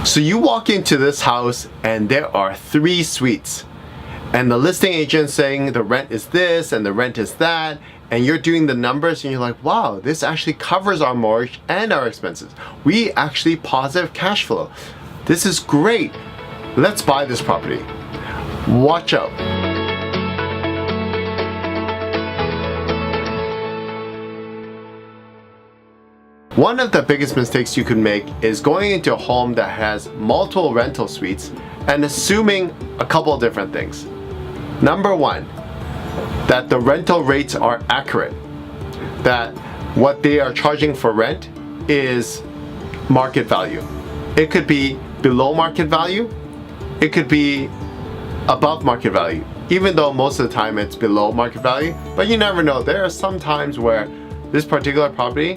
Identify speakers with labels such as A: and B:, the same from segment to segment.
A: So you walk into this house and there are 3 suites. And the listing agent saying the rent is this and the rent is that. And you're doing the numbers and you're like, wow, this actually covers our mortgage and our expenses. We actually positive cash flow. This is great. Let's buy this property. Watch out. One of the biggest mistakes you could make is going into a home that has multiple rental suites and assuming a couple of different things. Number one, that the rental rates are accurate, that what they are charging for rent is market value. It could be below market value, it could be above market value, even though most of the time it's below market value, but you never know. There are some times where this particular property,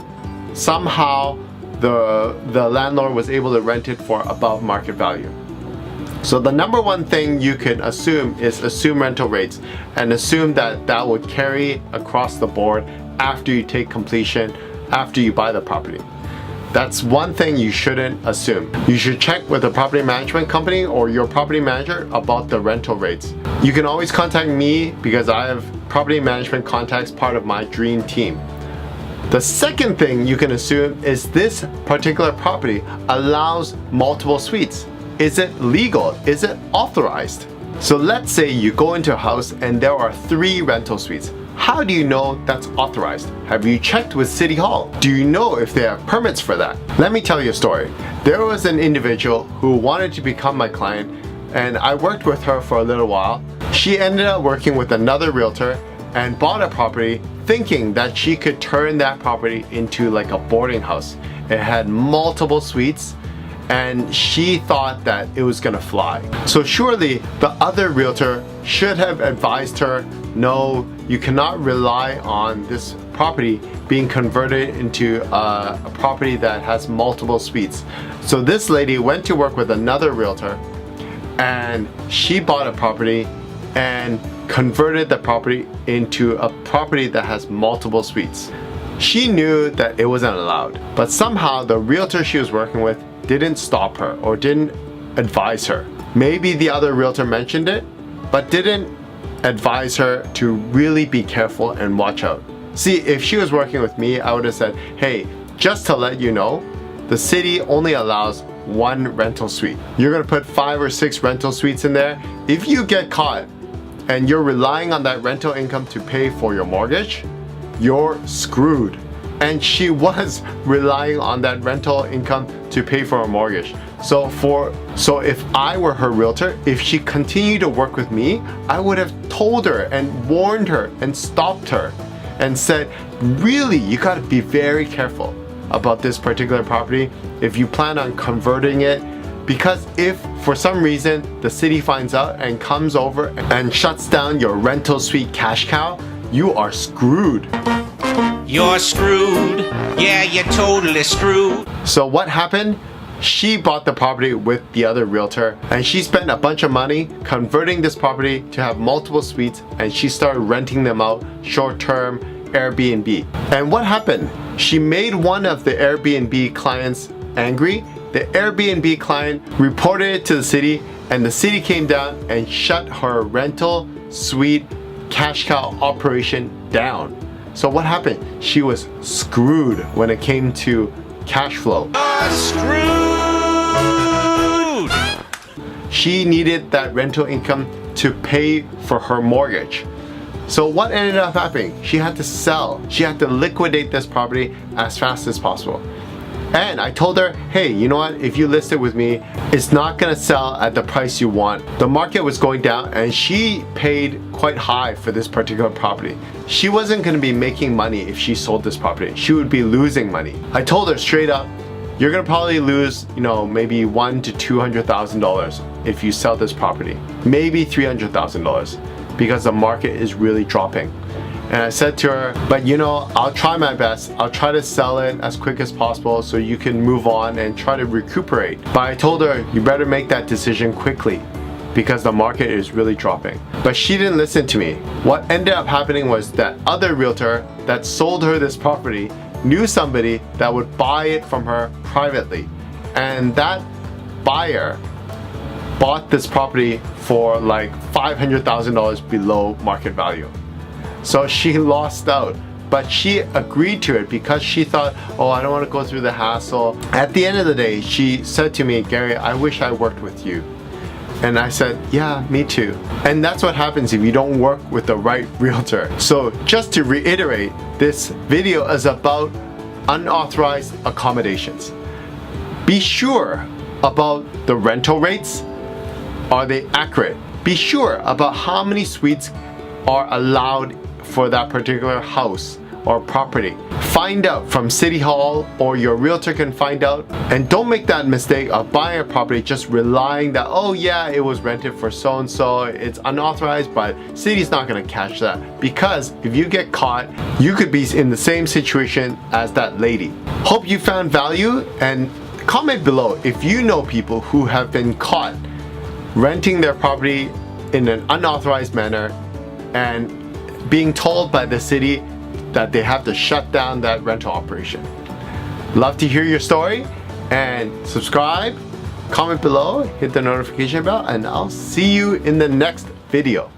A: somehow the landlord was able to rent it for above market value. So the number one thing you can assume is assume rental rates and assume that that would carry across the board after you take completion, after you buy the property. That's one thing you shouldn't assume. You should check with the property management company or your property manager about the rental rates. You can always contact me because I have property management contacts part of my dream team. The second thing you can assume is this particular property allows multiple suites. Is it legal? Is it authorized? So let's say you go into a house and there are 3 rental suites. How do you know that's authorized? Have you checked with City Hall? Do you know if they have permits for that? Let me tell you a story. There was an individual who wanted to become my client and I worked with her for a little while. She ended up working with another realtor and bought a property thinking that she could turn that property into like a boarding house. It had multiple suites and she thought that it was gonna fly. So surely the other realtor should have advised her, no, you cannot rely on this property being converted into a property that has multiple suites. So this lady went to work with another realtor and she bought a property and converted the property into a property that has multiple suites. She knew that it wasn't allowed, but somehow the realtor she was working with didn't stop her or didn't advise her. Maybe the other realtor mentioned it, but didn't advise her to really be careful and watch out. See, if she was working with me, I would have said, hey, just to let you know, the city only allows 1 rental suite. You're gonna put 5 or 6 rental suites in there. If you get caught and you're relying on that rental income to pay for your mortgage, you're screwed. And she was relying on that rental income to pay for her mortgage. So if I were her realtor, if she continued to work with me, I would have told her and warned her and stopped her and said, really, you gotta be very careful about this particular property if you plan on converting it, because if for some reason the city finds out and comes over and shuts down your rental suite cash cow, you are screwed.
B: You're screwed. Yeah, you're totally screwed.
A: So what happened? She bought the property with the other realtor and she spent a bunch of money converting this property to have multiple suites, and she started renting them out short-term Airbnb. And what happened? She made one of the Airbnb clients angry. The Airbnb client reported it to the city and the city came down and shut her rental suite cash cow operation down. So what happened? She was screwed when it came to cash flow.
B: Screwed!
A: She needed that rental income to pay for her mortgage. So what ended up happening? She had to sell. She had to liquidate this property as fast as possible. And I told her, hey, you know what? If you list it with me, it's not gonna sell at the price you want. The market was going down and she paid quite high for this particular property. She wasn't gonna be making money if she sold this property. She would be losing money. I told her straight up, you're gonna probably lose, maybe $100,000 to $200,000 if you sell this property. Maybe $300,000 because the market is really dropping. And I said to her, but I'll try my best. I'll try to sell it as quick as possible so you can move on and try to recuperate. But I told her, you better make that decision quickly because the market is really dropping. But she didn't listen to me. What ended up happening was that other realtor that sold her this property knew somebody that would buy it from her privately. And that buyer bought this property for like $500,000 below market value. So she lost out, but she agreed to it because she thought, oh, I don't want to go through the hassle. At the end of the day, she said to me, Gary, I wish I worked with you. And I said, yeah, me too. And that's what happens if you don't work with the right realtor. So just to reiterate, this video is about unauthorized accommodations. Be sure about the rental rates. Are they accurate? Be sure about how many suites are allowed for that particular house or property. Find out from City Hall, or your realtor can find out. And don't make that mistake of buying a property just relying that, oh yeah, it was rented for so and so, it's unauthorized, but city's not gonna catch that. Because if you get caught, you could be in the same situation as that lady. Hope you found value, and comment below if you know people who have been caught renting their property in an unauthorized manner and being told by the city that they have to shut down that rental operation. Love to hear your story, and subscribe, comment below, hit the notification bell, and I'll see you in the next video.